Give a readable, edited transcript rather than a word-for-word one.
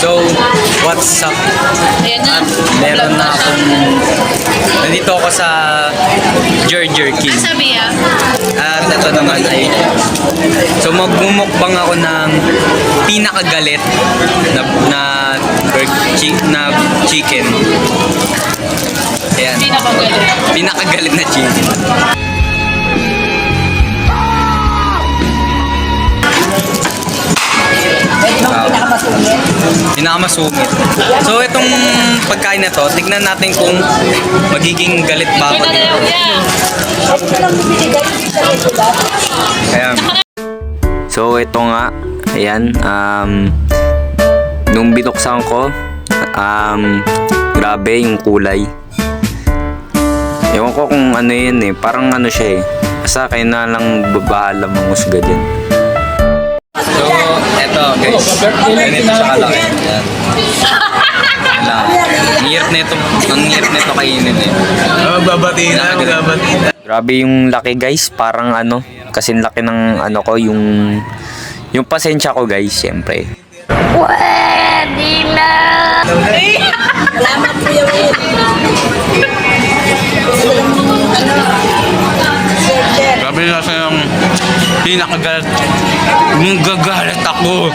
So, what's up? Ayan na. At meron na akong... Nandito ako sa Burger King. Ano sabi ya? At ito naman ay... So, magmumukbang ako ng pinakagalit na chicken. Ayan. Pinakagalit. Pinakagalit na chicken. Pinakamasungit. So, itong pagkain na to, tignan natin kung magiging galit ba ako Ito na dito. yan. Ayan. So, ito nga. Ayan. Nung binuksan ko, grabe yung kulay. Ewan ko kung ano yun eh. Parang ano siya eh. Basta kayo na lang babahala manghusga dyan. So, eto guys. Ganito siya kalaki. Ayan. Ang hirap nito kainin eh. Babati na, babati na. Grabe yung laki guys. Parang ano. Kasing laki ng ano ko. Yung pasensya ko guys. Siyempre. Pwede na! Salamat po yung Grabe na sa yung pinakagalit. Yung gagalit ako.